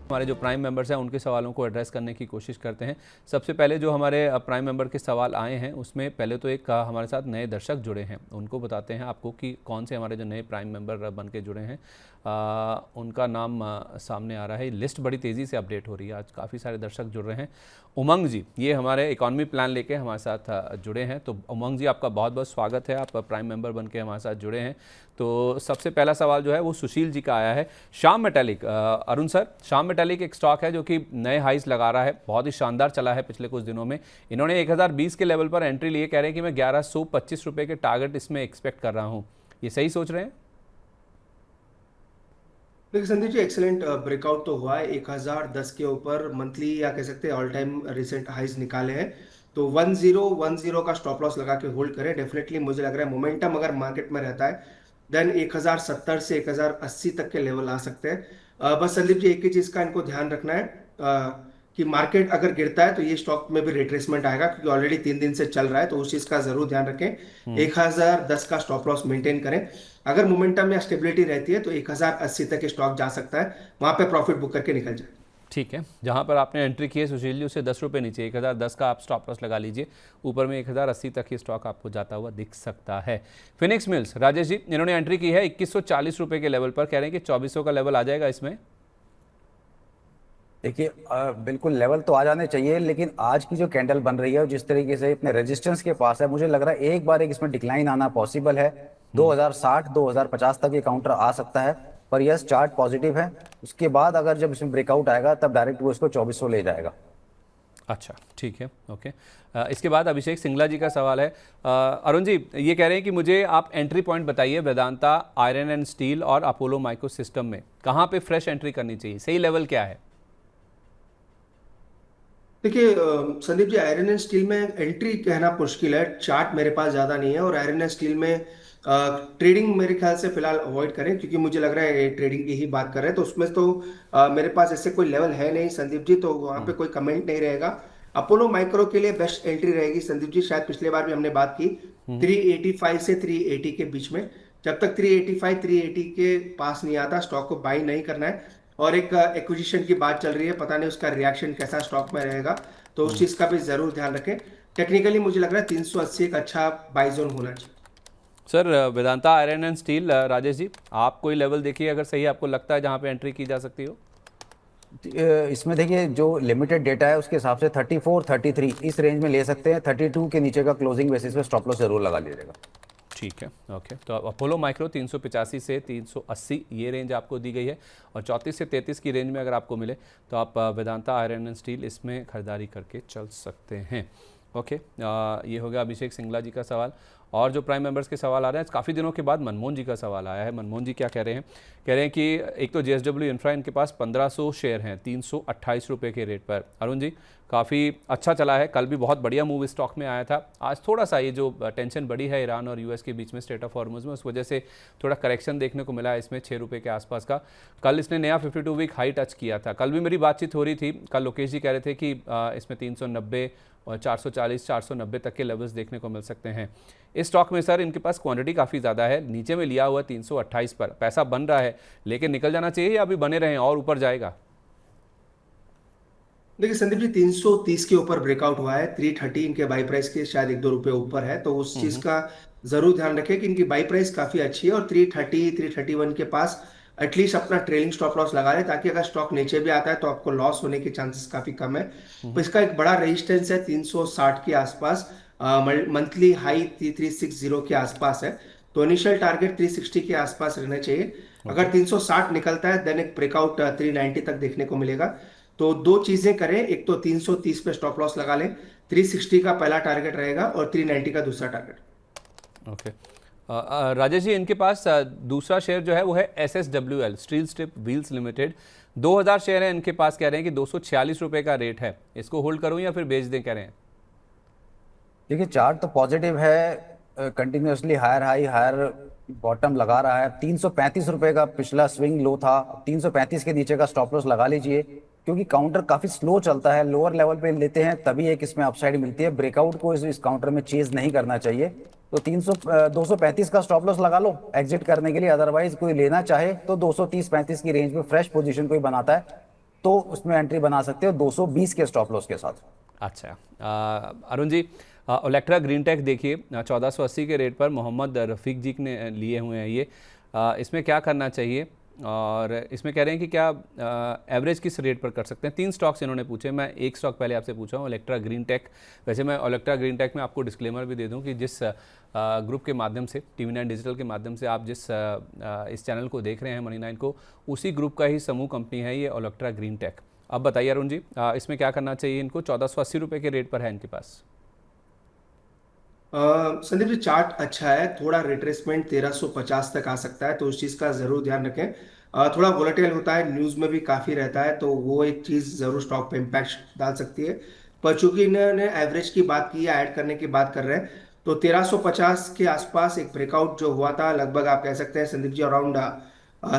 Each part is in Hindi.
हमारे जो प्राइम मेंबर्स हैं उनके सवालों को एड्रेस करने की कोशिश करते हैं। सबसे पहले जो हमारे प्राइम मेंबर के सवाल आए हैं उसमें पहले तो एक हमारे साथ नए दर्शक जुड़े हैं, उनको बताते हैं आपको कि कौन से हमारे जो नए प्राइम मेंबर बन के जुड़े हैं। उनका नाम सामने आ रहा है। लिस्ट बड़ी तेज़ी से अपडेट हो रही है, आज काफ़ी सारे दर्शक जुड़ रहे हैं। उमंग जी, ये हमारे इकॉनमी प्लान लेके हमारे साथ जुड़े हैं। तो उमंग जी, आपका बहुत बहुत स्वागत है, आप प्राइम मेंबर बन के हमारे साथ जुड़े हैं। तो सबसे पहला सवाल जो है वो सुशील जी का आया है। Shyam metallic, Arun sir, Shyam metallic एक स्टॉक है जो कि नए हाइस लगा रहा है, बहुत ही शानदार चला है पिछले कुछ दिनों में। इन्होंने 1020 के लेवल पर एंट्री लिए, कह रहे हैं कि मैं 1125 रुपये के टारगेट इसमें एक्सपेक्ट कर रहा हूँ। ये सही सोच रहे हैं? देखिए संदीप जी, एक्सेलेंट ब्रेकआउट तो हुआ है 1010 के ऊपर मंथली या कह सकते हैं ऑल टाइम रिसेंट हाइज निकाले हैं। तो 1010 का स्टॉप लॉस लगा के होल्ड करें। डेफिनेटली मुझे लग रहा है मोमेंटम अगर मार्केट में रहता है देन 1070 से 1080 तक के लेवल आ सकते हैं। बस संदीप जी, एक ही चीज का इनको ध्यान रखना है कि मार्केट अगर गिरता है तो ये स्टॉक में भी रिट्रेसमेंट आएगा, क्योंकि ऑलरेडी 3 दिन से चल रहा है। तो उस चीज का जरूर ध्यान रखें। 1010 का स्टॉप लॉस मेंटेन करें। अगर मोमेंटम या स्टेबिलिटी रहती है तो 1080 तक स्टॉक जा सकता है, वहां पे प्रॉफिट बुक करके निकल जाए। ठीक है, जहाँ पर आपने एंट्री की है सुशील जी, उससे 10 रुपये नीचे 1010 का आप स्टॉप लॉस लगा लीजिए। ऊपर में 1080 तक ये स्टॉक आपको जाता हुआ दिख सकता है। फिनिक्स मिल्स, राजेश जी, इन्होंने एंट्री की है 2140 रुपये के लेवल पर, कह रहे हैं कि 2400 का लेवल आ जाएगा इसमें। देखिए, बिल्कुल लेवल तो आ जाने चाहिए, लेकिन आज की जो कैंडल बन रही है और जिस तरीके से इतने रेजिस्टेंस के पास है, मुझे लग रहा है एक इसमें डिक्लाइन आना पॉसिबल है। 2060 2050 तक ये काउंटर आ सकता है। पर यस, चार्ट पॉजिटिव है। उसके बाद अगर जब इसमें ब्रेकआउट आएगा तब डायरेक्ट वो इसको 2400 ले जाएगा। अच्छा, ठीक है, ओके। इसके बाद अभिषेक सिंगला जी का सवाल है। अरुण जी, ये कह रहे हैं कि मुझे आप एंट्री पॉइंट बताइए वेदांता आयरन एंड स्टील और अपोलो माइक्रो सिस्टम में, कहाँ पे फ्रेश एंट्री करनी चाहिए, सही लेवल क्या है? देखिए Sandeep ji, iron and steel में एंट्री कहना मुश्किल है। चार्ट मेरे पास ज्यादा नहीं है, और आयरन एंड स्टील में ट्रेडिंग मेरे ख्याल से फिलहाल अवॉइड करें, क्योंकि मुझे लग रहा है ट्रेडिंग की ही बात कर रहे हैं। तो उसमें तो मेरे पास ऐसे कोई लेवल है नहीं संदीप जी, तो वहां पे कोई कमेंट नहीं रहेगा। अपोलो माइक्रो के लिए बेस्ट एंट्री रहेगी संदीप जी, शायद पिछले बार भी हमने बात की 385 से 380 के बीच में। जब तक 385 380 के पास नहीं आता, स्टॉक को बाई नहीं करना है। और एक एक्विजिशन की बात चल रही है, पता नहीं उसका रिएक्शन कैसा स्टॉक में रहेगा, तो उस चीज का भी जरूर ध्यान रखें। टेक्निकली मुझे लग रहा है 380 एक अच्छा बाई जोन होना चाहिए। Sir, Vedanta iron and steel, Rajesh ji, आप कोई लेवल देखिए अगर सही आपको लगता है जहाँ पे एंट्री की जा सकती हो। इसमें देखिए, जो लिमिटेड डेटा है उसके हिसाब से 34 33 इस रेंज में ले सकते हैं। 32 के नीचे का क्लोजिंग बेसिस पे स्टॉप लॉस जरूर लगा लीजिएगा। ठीक है, ओके। तो अपोलो माइक्रो 385 से 380 ये रेंज आपको दी गई है, और 34 से 33 की रेंज में अगर आपको मिले तो आप वेदांता आयरन एंड स्टील इसमें खरीदारी करके चल सकते हैं। ओके, ये हो गया अभिषेक सिंगला जी का सवाल। और जो प्राइम मेंबर्स के सवाल आ रहे हैं, काफ़ी दिनों के बाद मनमोहन जी का सवाल आया है। मनमोहन जी क्या कह रहे हैं? कह रहे हैं कि एक तो जेएसडब्ल्यू इंफ्रा, इनके पास 1500 शेयर हैं 328 रुपये के रेट पर। अरुण जी, काफ़ी अच्छा चला है, कल भी बहुत बढ़िया मूव स्टॉक में आया था। आज थोड़ा सा ये जो टेंशन बढ़ी है ईरान और यूएस के बीच में, स्टेट ऑफ हॉर्मुज में, उस वजह से थोड़ा करेक्शन देखने को मिला है इसमें 6 रुपये के आसपास का। कल इसने नया 52 वीक हाई टच किया था। कल भी मेरी बातचीत हो रही थी, कल लोकेश जी कह रहे थे कि इसमें 390 और 440 490 तक के लेवल्स देखने को मिल सकते हैं इस स्टॉक में। सर, इनके पास क्वांटिटी काफ़ी ज़्यादा है, नीचे में लिया हुआ 328 पर पैसा बन रहा है, लेकिन निकल जाना चाहिए या अभी बने रहें और ऊपर जाएगा? देखिए संदीप जी, 330 के ऊपर ब्रेकआउट हुआ है। 330 इनके बाई प्राइस के शायद 1-2 रुपए ऊपर है, तो उस चीज का जरूर ध्यान रखें कि इनकी बाई प्राइस काफी अच्छी है। और 330 331 के पास एटलीस्ट अपना ट्रेलिंग स्टॉप लॉस लगा ले, ताकि अगर स्टॉक नीचे भी आता है तो आपको लॉस होने के चांसेस काफी कम है। तो इसका एक बड़ा रेजिस्टेंस है 360 के आसपास। मंथली हाई 360 के आसपास है। तो इनिशियल टारगेट 360 के आसपास रहना चाहिए। अगर 360 निकलता है देन एक ब्रेकआउट 390 तक देखने को मिलेगा। तो दो चीजें करें, एक तो 330 पे स्टॉप लॉस लगा लें, 360 का पहला टारगेट रहेगा और 390 का दूसरा टारगेट। ओके। राजेश जी, इनके पास दूसरा शेयर जो है वो है SSWL, steel strip wheels limited. 2000 share है इनके पास, कह रहे हैं कि 246 रुपये का रेट है। इसको होल्ड करूं या फिर बेच दें, कह रहे हैं? देखिए, चार्ट तो पॉजिटिव है। Continuously higher high higher bottom लगा रहा है। 335 रुपए का पिछला स्विंग लो था। 335 के नीचे का स्टॉप लॉस लगा लीजिए, क्योंकि काउंटर काफी स्लो चलता है। लोअर लेवल पे लेते हैं तभी एक इसमें अपसाइड मिलती है। ब्रेकआउट को इस काउंटर में चेज नहीं करना चाहिए। तो 235 का स्टॉप लॉस लगा लो एग्जिट करने के लिए। अदरवाइज कोई लेना चाहे तो 230 35 की रेंज में फ्रेश पोजीशन कोई बनाता है तो उसमें एंट्री बना सकते हो 220 के स्टॉप लॉस के साथ। अच्छा, अरुण जी, ओलेक्ट्रा ग्रीन टेक देखिए 1480 के रेट पर मोहम्मद रफ़ीक जी ने लिए हुए हैं ये। इसमें क्या करना चाहिए, और इसमें कह रहे हैं कि क्या एवरेज किस रेट पर कर सकते हैं? 3 स्टॉक्स इन्होंने पूछे, मैं एक स्टॉक पहले आपसे पूछा हूँ, ओलेक्ट्रा ग्रीन टेक। वैसे मैं ओलेक्ट्रा ग्रीन टेक में आपको डिस्क्लेमर भी दे दूँ कि जिस ग्रुप के माध्यम से, TV9 डिजिटल के माध्यम से आप जिस इस चैनल को देख रहे हैं मनी 9 को, उसी ग्रुप का ही समूह कंपनी है ये ओलेक्ट्रा ग्रीन टेक। अब बताइए अरुण जी, इसमें क्या करना चाहिए इनको? 1480 रुपये के रेट पर है इनके पास। संदीप जी, चार्ट अच्छा है, थोड़ा रिट्रेसमेंट 1350 तक आ सकता है, तो उस चीज का जरूर ध्यान रखें। थोड़ा वोलेटाइल होता है, न्यूज में भी काफी रहता है, तो वो एक चीज जरूर स्टॉक पे इम्पैक्ट डाल सकती है। पर चूंकि इन्होंने एवरेज की बात की या ऐड करने की बात कर रहे हैं, तो 1350 के आसपास एक ब्रेकआउट जो हुआ था, लगभग आप कह सकते हैं संदीप जी अराउंड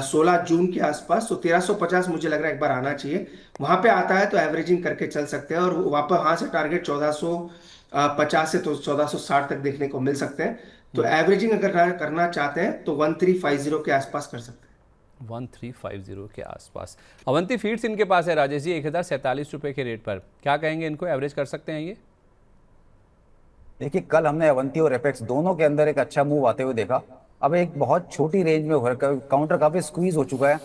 16 जून के आसपास, तो 1350 मुझे लग रहा है एक बार आना चाहिए। वहां पे आता है तो एवरेजिंग करके चल सकते हैं, और वहां पर वहां से टारगेट 1450 से तो 1460 तक देखने को मिल सकते हैं। तो एवरेजिंग अगर करना चाहते हैं तो 1350 के आसपास कर सकते हैं। 1350 के आसपास। अवंती फीड्स इनके पास है राजेश जी 1047 रुपये के रेट पर, क्या कहेंगे इनको? एवरेज कर सकते हैं ये? देखिए, कल हमने अवंती और एपेक्स दोनों के अंदर एक अच्छा मूव आते हुए देखा। अब एक बहुत छोटी रेंज में काउंटर काफी स्क्वीज हो चुका है,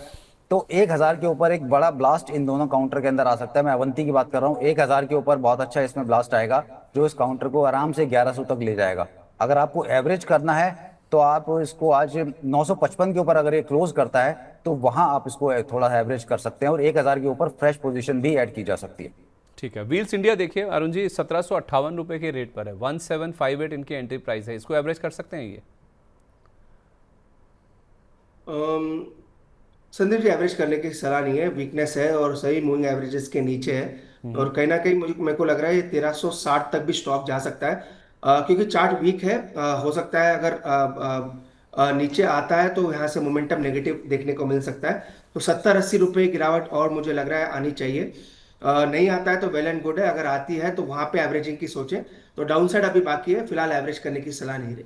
तो 1000 के ऊपर एक बड़ा ब्लास्ट इन दोनों काउंटर के अंदर आ सकता है। मैं अवंती की बात कर रहा हूँ, 1000 के ऊपर बहुत अच्छा इसमें ब्लास्ट आएगा, जो इस काउंटर को आराम से 1100 तक ले जाएगा। अगर आपको एवरेज करना है तो आप इसको आज 955 के ऊपर अगर ये क्लोज करता है तो वहां आप इसको थोड़ा एवरेज कर सकते हैं, और 1000 के ऊपर फ्रेश पोजीशन भी ऐड की जा सकती है। ठीक है। व्हील्स इंडिया देखिए अरुण जी 1758 रुपये के रेट पर है, 1758 इनकी एंट्री प्राइस है, इसको एवरेज कर सकते हैं ये? संदीप जी, एवरेज करने की सलाह नहीं है, वीकनेस है और सही मूविंग एवरेजेस के नीचे है, और कहीं ना कहीं मुझे मेरे को लग रहा है ये 1360 तक भी स्टॉप जा सकता है। क्योंकि चार्ट वीक है, हो सकता है अगर नीचे आता है तो यहाँ से मोमेंटम नेगेटिव देखने को मिल सकता है। तो 70-80 रुपये गिरावट और मुझे लग रहा है आनी चाहिए। नहीं आता है तो वेल एंड गुड है, अगर आती है तो वहां पे एवरेजिंग की सोचें। तो डाउन साइड अभी बाकी है, फिलहाल एवरेज करने की सलाह नहीं रही।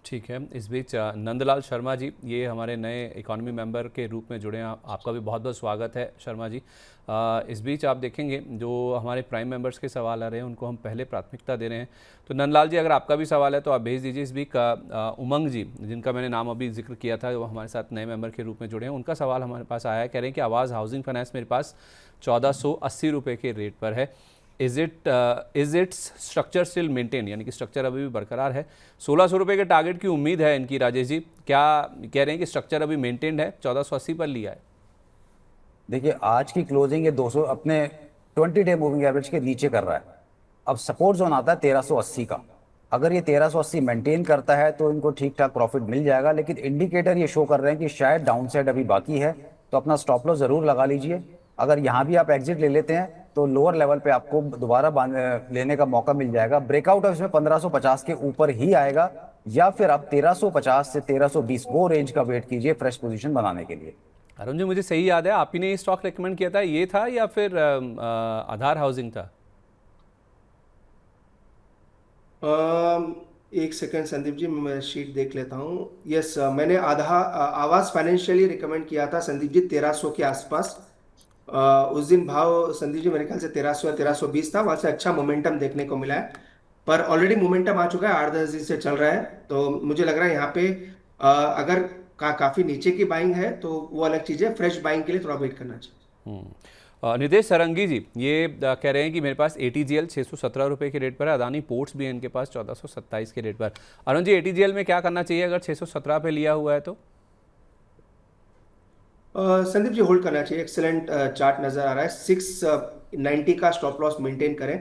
ठीक है। इस बीच नंदलाल शर्मा जी, ये हमारे नए इकोनॉमी मेंबर के रूप में जुड़े हैं, आपका भी बहुत बहुत स्वागत है शर्मा जी। इस बीच आप देखेंगे जो हमारे प्राइम मेंबर्स के सवाल आ रहे हैं उनको हम पहले प्राथमिकता दे रहे हैं। तो नंदलाल जी, अगर आपका भी सवाल है तो आप भेज दीजिए। इस बीच उमंग जी, जिनका मैंने नाम अभी जिक्र किया था, वो हमारे साथ नए मेंबर के रूप में जुड़े हैं, उनका सवाल हमारे पास आया है। कह रहे हैं कि आवाज़ हाउसिंग फाइनेंस मेरे पास 1480 रुपये के रेट पर है, is its structure still maintain, यानी कि स्ट्रक्चर अभी भी बरकरार है? 1600 रुपये के टारगेट की उम्मीद है इनकी। राजेश जी, क्या कह रहे हैं कि स्ट्रक्चर अभी मेंटेन्ड है, 1480 पर लिया है? देखिए, आज की क्लोजिंग ये 200 अपने 20 डे मूविंग एवरेज के नीचे कर रहा है। अब सपोर्ट जोन आता है 1380 का, अगर ये 1380 मेंटेन करता है तो इनको ठीक ठाक प्रॉफिट मिल जाएगा, लेकिन इंडिकेटर ये शो कर रहे हैं कि शायद डाउन साइड अभी बाकी है, तो अपना स्टॉप लॉस जरूर लगा लीजिए। अगर यहाँ भी आप एग्जिट ले लेते हैं तो लोअर लेवल पे आपको दोबारा लेने का मौका मिल जाएगा। ब्रेकआउट इसमें 1550 के ऊपर ही आएगा, या फिर आप 1350 से 1320 वो रेंज का वेट कीजिए फ्रेश पोजीशन बनाने के लिए। अरुण जी, मुझे सही याद है आप ही ने ये स्टॉक रिकमेंड किया था, ये था या फिर आधार हाउसिंग था? एक सेकंड संदीप जी, मैं शीट देख लेता हूँ। यस, मैंने आवाज फाइनेंशियली रिकमेंड किया था संदीप जी 1300 के आसपास। उस दिन भाव संदीप जी मेरे ख्याल से 1300 या 1320 था, वहां से अच्छा मोमेंटम देखने को मिला है, पर ऑलरेडी मोमेंटम आ चुका है, 8-10 दिन से चल रहा है। तो मुझे लग रहा है यहाँ पे अगर काफी नीचे की बाइंग है तो वो अलग चीज है, फ्रेश बाइंग के लिए थोड़ा वेट करना चाहिए। नितेश सरंगी जी, ये कह रहे हैं कि मेरे पास ATGL 617 रुपये के रेट पर है, अदानी पोर्ट्स भी है इनके पास 1427 के रेट पर। अरुण जी, ATGL में क्या करना चाहिए अगर 617 पे लिया हुआ है तो? संदीप जी, होल्ड करना चाहिए, एक्सेलेंट चार्ट नजर आ रहा है। 690 का स्टॉप लॉस मेंटेन करें,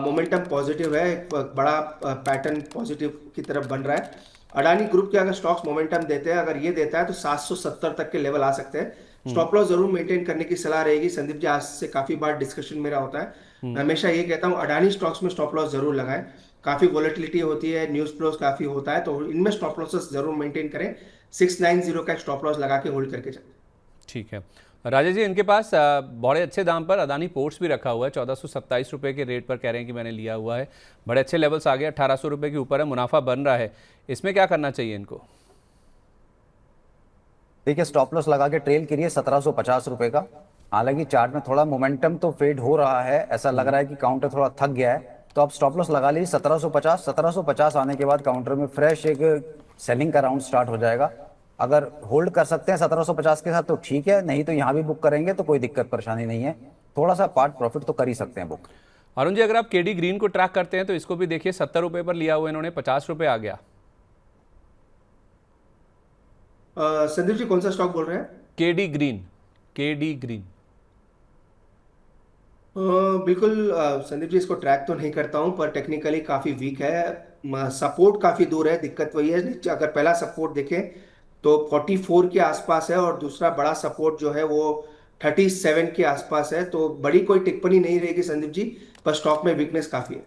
मोमेंटम पॉजिटिव है, एक बड़ा पैटर्न पॉजिटिव की तरफ बन रहा है। अडानी ग्रुप के अगर स्टॉक्स मोमेंटम देते हैं, अगर ये देता है तो 770 तक के लेवल आ सकते हैं। स्टॉप लॉस जरूर मेंटेन करने की सलाह रहेगी संदीप जी, आज से काफी बार डिस्कशन मेरा होता है, मैं हमेशा ये कहता हूँ अडानी स्टॉक्स में स्टॉप लॉस जरूर लगाएं। काफी वोलेटिलिटी होती है, न्यूज फ्लोज काफी होता है, तो इनमें स्टॉप लॉसेस जरूर मेंटेन करें। 690 का स्टॉप लॉस लगा के होल्ड करके चलें। ठीक है। राजेश जी, इनके पास बड़े अच्छे दाम पर अदानी पोर्ट्स भी रखा हुआ है, 1427 रुपये के रेट पर कह रहे हैं कि मैंने लिया हुआ है, बड़े अच्छे लेवल्स आ गए, 1800 रुपये के ऊपर है, मुनाफा बन रहा है, इसमें क्या करना चाहिए इनको? देखिए, स्टॉप लॉस लगा के ट्रेल करिए 1750 रुपए का, हालांकि चार्ट में थोड़ा मोमेंटम तो फेड हो रहा है, ऐसा लग रहा है कि काउंटर थोड़ा थक गया है, तो आप स्टॉप लॉस लगा लीजिए 1750 आने के बाद काउंटर में फ्रेश एक सेलिंग का राउंड स्टार्ट हो जाएगा। अगर होल्ड कर सकते हैं 1750 के साथ तो ठीक है, नहीं तो यहाँ भी बुक करेंगे तो कोई दिक्कत परेशानी नहीं है, थोड़ा सा पार्ट प्रॉफिट तो कर ही सकते हैं बुक। अरुण जी, अगर आप केडी ग्रीन को ट्रैक करते हैं तो इसको भी देखिए 70 रुपए पर लिया हुआ इन्होंने, 50 रुपए आ गया। संदीप जी कौन सा स्टॉक बोल रहे हैं? KD green, KD green. बिल्कुल संदीप जी, इसको ट्रैक तो नहीं करता हूं पर टेक्निकली काफी वीक है, सपोर्ट काफी दूर है। दिक्कत वही है, नीचे अगर पहला सपोर्ट देखें तो 44 के आसपास है और दूसरा बड़ा सपोर्ट जो है वो 37 के आसपास है। तो बड़ी कोई टिप्पणी नहीं रहेगी संदीप जी, पर स्टॉक में वीकनेस काफी है।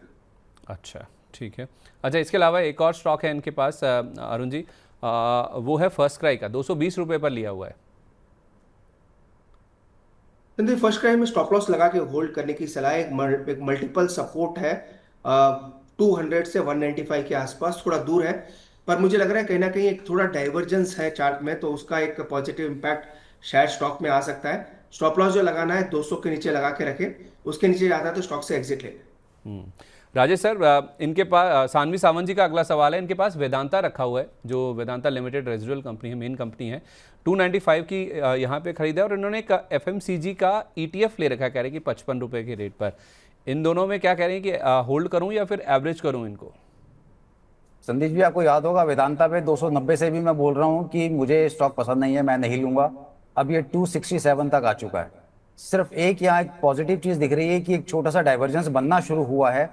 अच्छा, ठीक है। अच्छा, इसके अलावा एक और स्टॉक है इनके पास अरुण जी, वो है फर्स्ट क्राई का, 220 रुपए पर लिया हुआ है। संदीप, फर्स्ट क्राई में स्टॉप लॉस लगा के होल्ड करने की सलाह है। एक मल्टीपल सपोर्ट है 200 से 195 के आसपास, थोड़ा दूर है, पर मुझे लग रहा है कहीं ना कहीं एक थोड़ा डाइवर्जेंस है चार्ट में, तो उसका एक पॉजिटिव इम्पैक्ट शायद स्टॉक में आ सकता है। स्टॉप लॉस जो लगाना है 200 के नीचे लगा के रखे, उसके नीचे जाता है तो स्टॉक से एग्जिट ले लें। राजेश सर, इनके पास सानवी सावंत जी का अगला सवाल है। इनके पास वेदांता रखा हुआ है, जो वेदांता लिमिटेड रेजिडुअल कंपनी है, मेन कंपनी है। 295 की यहाँ पे खरीदा है और इन्होंने एक FMCG का ETF ले रखा है, कह रहे हैं कि 55 रुपये के रेट पर। इन दोनों में क्या कह रहे हैं कि होल्ड करूँ या फिर एवरेज करूँ इनको? संदीप जी, आपको याद होगा वेदांता पे 290 से भी मैं बोल रहा हूँ कि मुझे स्टॉक पसंद नहीं है, मैं नहीं लूंगा। अब ये 267 तक आ चुका है। सिर्फ एक यहाँ एक पॉजिटिव चीज दिख रही है कि एक छोटा सा डाइवर्जेंस बनना शुरू हुआ है,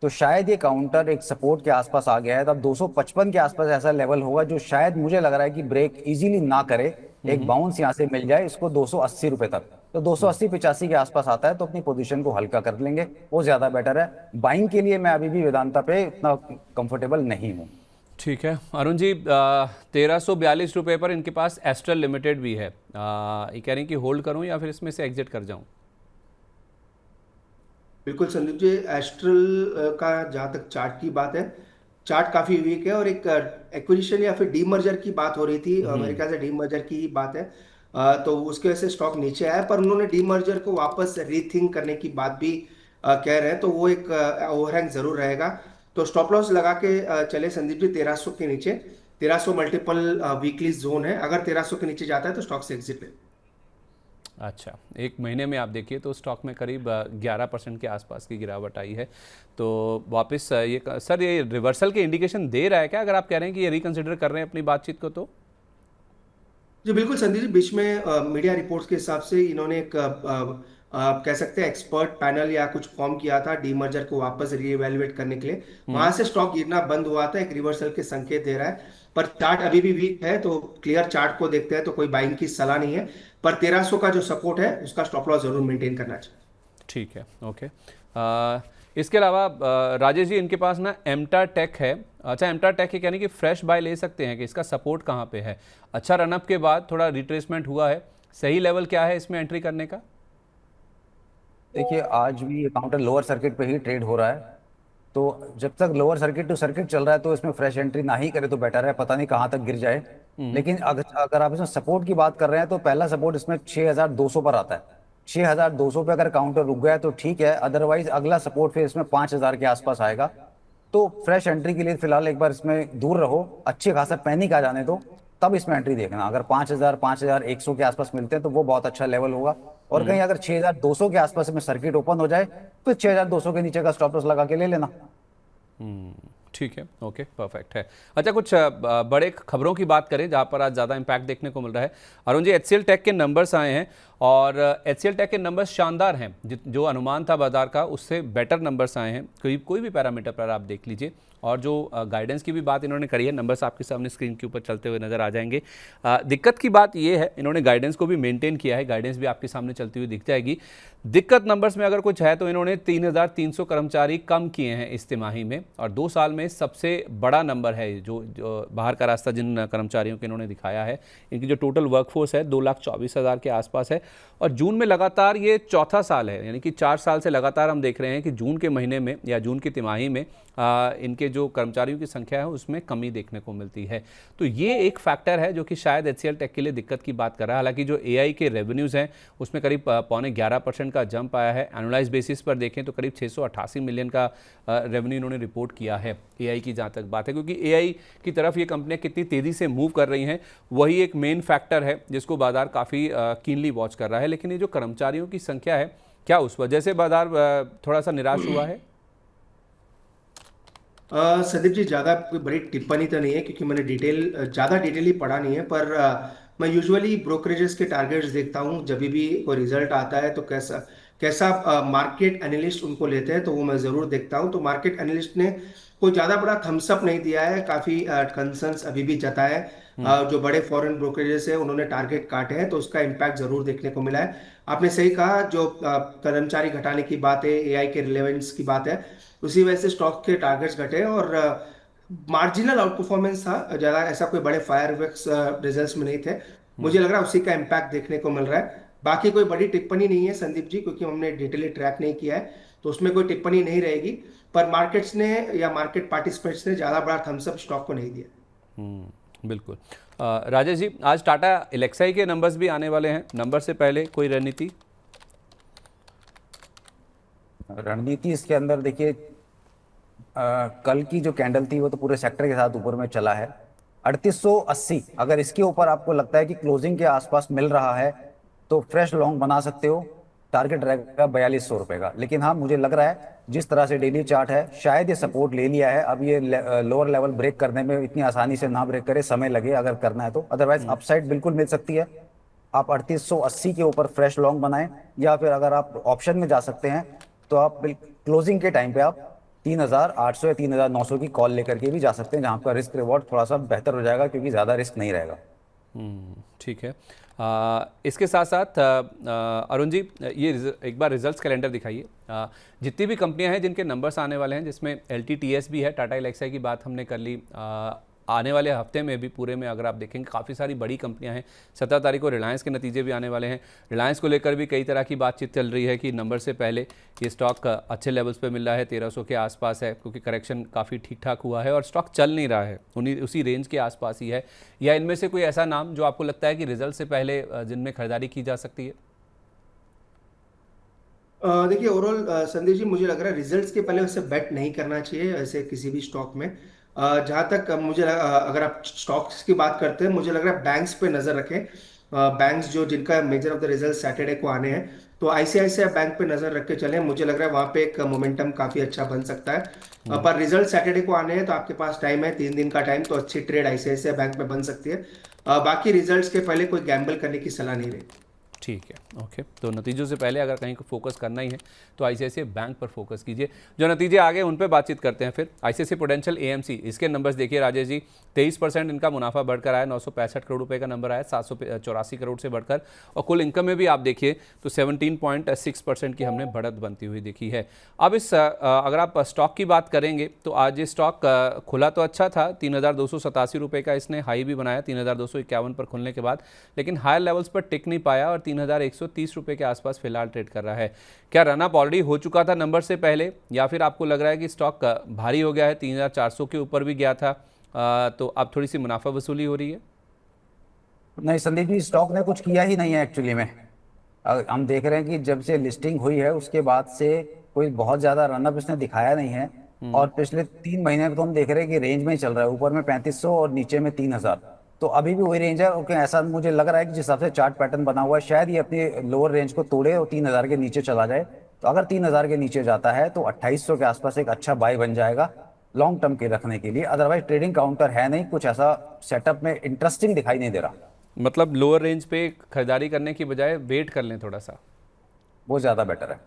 तो शायद ये काउंटर एक सपोर्ट के आसपास आ गया है। तो अब 255 के आसपास ऐसा लेवल होगा जो शायद मुझे लग रहा है कि ब्रेक इजीली ना करे, एक बाउंस यहाँ से मिल जाए इसको 280 रुपए तक। तो 280-85 के आसपास आता है तो अपनी पोजीशन को हल्का कर लेंगे, वो ज्यादा बेटर है। बाइंग के लिए मैं अभी भी वेदांता पे इतना कंफर्टेबल नहीं हूँ। ठीक है अरुण जी, 1342 रुपये पर इनके पास एस्ट्रल लिमिटेड भी है। ये कह रहे हैं कि होल्ड करूं या फिर इसमें से एग्जिट कर जाऊं? बिल्कुल संदीप जी, एस्ट्रल का जहाँ तक चार्ट की बात है, चार्ट काफी वीक है और एक एक्विजिशन या फिर डीमर्जर की बात हो रही थी, मेरे ख्याल से डीमर्जर की ही बात है। तो उसके वजह से स्टॉक नीचे आया, पर उन्होंने डीमर्जर को वापस रीथिंक करने की बात भी कह रहे हैं, तो वो एक ओवरहैंग जरूर रहेगा। तो स्टॉप लॉस लगा के चले संदीप जी 1300 के नीचे। 1300 मल्टीपल वीकली जोन है, अगर 1300 के नीचे जाता है तो स्टॉक से एग्जिट ले। अच्छा, एक महीने में आप देखिए तो स्टॉक में करीब 11% के आसपास की गिरावट आई है। तो वापस ये सर, ये रिवर्सल के इंडिकेशन दे रहा है क्या, अगर आप कह रहे हैं कि ये रिकंसिडर कर रहे हैं अपनी बातचीत को? तो जी बिल्कुल संदीप जी, बीच में मीडिया रिपोर्ट्स के हिसाब से इन्होंने एक आप कह सकते हैं एक्सपर्ट पैनल या कुछ फॉर्म किया था डीमर्जर को वापस रीइवैल्यूएट करने के लिए। वहां से स्टॉक गिरना बंद हुआ था, एक रिवर्सल के संकेत दे रहा है, पर चार्ट अभी भी वीक है। तो क्लियर चार्ट को देखते हैं तो कोई बाइंग की सलाह नहीं है, पर 1300 का जो सपोर्ट है उसका स्टॉप लॉस जरूर मेंटेन करना चाहिए। ठीक है, ओके। इसके अलावा राजेश जी, इनके पास ना एमटा टेक है। अच्छा, एमटा टेक यानी कि फ्रेश बाय ले सकते हैं कि इसका सपोर्ट कहाँ पे है? अच्छा, रनअप के बाद थोड़ा रिट्रेसमेंट हुआ है, सही लेवल क्या है इसमें एंट्री करने का? देखिए, आज भी ये काउंटर लोअर सर्किट पे ही ट्रेड हो रहा है, तो जब तक लोअर सर्किट टू सर्किट चल रहा है तो इसमें फ्रेश एंट्री ना ही करे तो बेटर है, पता नहीं कहाँ तक गिर जाए। लेकिन अगर आप इसमें सपोर्ट की बात कर रहे हैं तो पहला सपोर्ट इसमें 6200 पर आता है। 6200 पे अगर काउंटर रुक गया तो ठीक है, अदरवाइज अगला सपोर्ट फिर इसमें 5000 के आसपास आएगा। तो फ्रेश एंट्री के लिए फिलहाल एक बार इसमें दूर रहो, अच्छे खासा पैनिक आ जाने दो, तब इसमें एंट्री देखना। अगर 5000 5100 के आसपास मिलते हैं तो वो बहुत अच्छा लेवल होगा। और कहीं अगर 6200 के आसपास में सर्किट ओपन हो जाए तो 6200 के नीचे का स्टॉप लॉस लगा के ले लेना। ठीक है, ओके, परफेक्ट है। अच्छा, कुछ बड़े खबरों की बात करें जहां पर आज ज़्यादा इम्पैक्ट देखने को मिल रहा है। अरुण जी, HCL टेक के नंबर्स आए हैं और HCL टेक के नंबर्स शानदार हैं, जो अनुमान था बाजार का उससे बेटर नंबर्स आए हैं। कोई भी पैरामीटर पर आप देख लीजिए, और जो गाइडेंस की भी बात इन्होंने करी है, नंबर्स आपके सामने स्क्रीन के ऊपर चलते हुए नजर आ जाएंगे। दिक्कत की बात ये है, इन्होंने गाइडेंस को भी मेंटेन किया है, गाइडेंस भी आपके सामने चलती हुई दिख जाएगी। दिक्कत नंबर्स में अगर कुछ है तो इन्होंने 3300 कर्मचारी कम किए हैं इस तिमाही में, और 2 साल में सबसे बड़ा नंबर है जो बाहर का रास्ता जिन कर्मचारियों के इन्होंने दिखाया है। इनकी जो टोटल वर्कफोर्स है 2,24,000 के आसपास है, और जून में लगातार ये चौथा साल है, यानी कि 4 साल से लगातार हम देख रहे हैं कि जून के महीने में या जून की तिमाही में इनके जो कर्मचारियों की संख्या है उसमें कमी देखने को मिलती है। तो ये एक फैक्टर है जो कि शायद HCL टेक के लिए दिक्कत की बात कर रहा है। हालांकि जो AI के रेवेन्यूज़ हैं उसमें करीब 11.25% का जंप आया है। एनुअलाइज बेसिस पर देखें तो करीब 688 मिलियन का रेवेन्यू इन्होंने रिपोर्ट किया है AI की, जहाँ तक बात है, क्योंकि AI की तरफ ये कंपनियां कितनी तेज़ी से मूव कर रही हैं वही एक मेन फैक्टर है जिसको बाजार काफ़ी कीनली वॉच कर रहा है। लेकिन ये जो कर्मचारियों की संख्या है, क्या उस वजह से बाजार थोड़ा सा निराश हुआ है? संदीप जी, ज़्यादा कोई बड़ी टिप्पणी तो नहीं है क्योंकि मैंने ज़्यादा डिटेली पढ़ा नहीं है, पर मैं यूजुअली ब्रोकरेजेस के टारगेट्स देखता हूँ। जब भी कोई रिजल्ट आता है तो कैसा कैसा मार्केट एनालिस्ट उनको लेते हैं, तो वो मैं ज़रूर देखता हूँ। तो मार्केट एनालिस्ट ने कोई ज़्यादा बड़ा थम्सअप नहीं दिया है, काफ़ी कंसर्न्स अभी भी जताए हैं। जो बड़े फॉरेन ब्रोकरेजेस है उन्होंने टारगेट काटे हैं, तो उसका इम्पैक्ट ज़रूर देखने को मिला है। आपने सही कहा, जो कर्मचारी घटाने की बात है, AI के रिलेवेंस की बात है, उसी वजह से स्टॉक के टारगेट्स घटे और मार्जिनल आउट परफॉर्मेंस था। ज़्यादा ऐसा कोई बड़े फायरवर्क्स रिजल्ट्स में नहीं थे। मुझे लग रहा है उसी का इम्पैक्ट देखने को मिल रहा है। बाकी कोई बड़ी टिप्पणी नहीं है संदीप जी, क्योंकि हमने डिटेली ट्रैक नहीं किया है, तो उसमें कोई टिप्पणी नहीं रहेगी। पर मार्केट्स ने या मार्केट पार्टिसिपेंट्स ने ज़्यादा बड़ा थम्सअप स्टॉक को नहीं दिया। बिल्कुल। राजेश जी, आज टाटा एलेक्साई के नंबर्स भी आने वाले हैं। नंबर से पहले कोई रणनीति इसके अंदर देखिए, कल की जो कैंडल थी वो तो पूरे सेक्टर के साथ ऊपर में चला है। 3880 अगर इसके ऊपर आपको लगता है कि क्लोजिंग के आसपास मिल रहा है तो फ्रेश लॉन्ग बना सकते हो। टारगेट रहेगा 4200 रुपए का। लेकिन हाँ, मुझे लग रहा है जिस तरह से डेली चार्ट है, शायद ये सपोर्ट ले लिया है। अब ये लोअर लेवल ब्रेक करने में इतनी आसानी से ना ब्रेक करे, समय लगे अगर करना है तो। अदरवाइज अपसाइड बिल्कुल मिल सकती है। आप 3880 के ऊपर फ्रेश लॉन्ग बनाएं, या फिर अगर आप ऑप्शन में जा सकते हैं तो आप क्लोजिंग के टाइम पे आप 3800 या 3900 की कॉल लेकर के भी जा सकते हैं, जहां पर रिस्क रिवॉर्ड थोड़ा सा बेहतर हो जाएगा क्योंकि ज़्यादा रिस्क नहीं रहेगा। ठीक है। इसके साथ साथ अरुण जी, ये एक बार रिजल्ट्स कैलेंडर दिखाइए। जितनी भी कंपनियां हैं जिनके नंबर्स आने वाले हैं, जिसमें LTTS भी है, टाटा एलेक्साई की बात हमने कर ली। आने वाले हफ्ते में भी पूरे में अगर आप देखेंगे काफ़ी सारी बड़ी कंपनियां हैं। 17 तारीख को रिलायंस के नतीजे भी आने वाले हैं। रिलायंस को लेकर भी कई तरह की बातचीत चल रही है कि नंबर से पहले ये स्टॉक अच्छे लेवल्स पे मिल रहा है, 1300 के आसपास है, क्योंकि करेक्शन काफ़ी ठीक ठाक हुआ है और स्टॉक चल नहीं रहा है, उसी रेंज के आसपास ही है। या इनमें से कोई ऐसा नाम जो आपको लगता है कि रिजल्ट से पहले जिनमें खरीदारी की जा सकती है? देखिए, ओवरऑल संदीप जी, मुझे लग रहा है रिजल्ट्स के पहले वैसे बेट नहीं करना चाहिए ऐसे किसी भी स्टॉक में। जहाँ तक अगर आप स्टॉक्स की बात करते हैं, मुझे लग रहा है बैंक्स पे नजर रखें। बैंक्स जो जिनका measure of the result Saturday को आने हैं, तो ICICI बैंक पे नजर रख के चलें। मुझे लग रहा है वहाँ पे एक मोमेंटम काफी अच्छा बन सकता है। पर रिजल्ट सैटरडे को आने हैं तो आपके पास टाइम है, 3 दिन का टाइम, तो अच्छी ट्रेड ICICI बैंक में बन सकती है। बाकी रिजल्ट्स के पहले कोई गैम्बल करने की सलाह नहीं रही। ठीक है, ओके। तो नतीजों से पहले अगर कहीं को फोकस करना ही है तो ICICI बैंक पर फोकस कीजिए। जो नतीजे आ गए उन पर बातचीत करते हैं फिर। ICICI प्रूडेंशियल AMC, इसके नंबर्स देखिए राजेश जी। 23% इनका मुनाफा बढ़कर आया, 965 करोड़ रुपए का नंबर आया, 784 करोड़ से बढ़कर। और कुल इनकम में भी आप देखिए तो 17.6% की हमने बढ़त बनती हुई देखी है। अब अगर आप स्टॉक की बात करेंगे तो आज ये स्टॉक खुला तो अच्छा था, 3287 रुपये का इसने हाई भी बनाया 3251 पर खुलने के बाद, लेकिन हायर लेवल्स पर टिक नहीं पाया और 3130 रुपये के आसपास फिलहाल ट्रेड कर रहा है। क्या रनअप ऑलरेडी हो चुका था नंबर से पहले, या फिर आपको लग रहा है कि स्टॉक भारी हो गया है, 3400 के ऊपर भी गया था, तो अब थोड़ी सी मुनाफा वसूली हो रही है? नहीं संदीप जी, स्टॉक ने कुछ किया ही नहीं है एक्चुअली में। हम देख रहे हैं कि जब से लिस्टिंग हुई है उसके बाद से कोई बहुत ज्यादा रनअप इसने दिखाया नहीं है। और पिछले 3 महीने में तो हम देख रहे हैं कि रेंज में ही चल रहा है, ऊपर में 3500 और नीचे में 3000। तो अभी भी वही रेंज है। ओके, ऐसा मुझे लग रहा है कि जिस हिसाब से चार्ट पैटर्न बना हुआ है, शायद ये अपनी लोअर रेंज को तोड़े और 3000 के नीचे चला जाए। तो अगर 3000 के नीचे जाता है तो 2800 के आसपास एक अच्छा बाय बन जाएगा लॉन्ग टर्म के रखने के लिए। अदरवाइज ट्रेडिंग काउंटर है नहीं, कुछ ऐसा सेटअप में इंटरेस्टिंग दिखाई नहीं दे रहा। मतलब लोअर रेंज पे खरीदारी करने की बजाय वेट कर लें थोड़ा सा, वो ज्यादा बेटर है।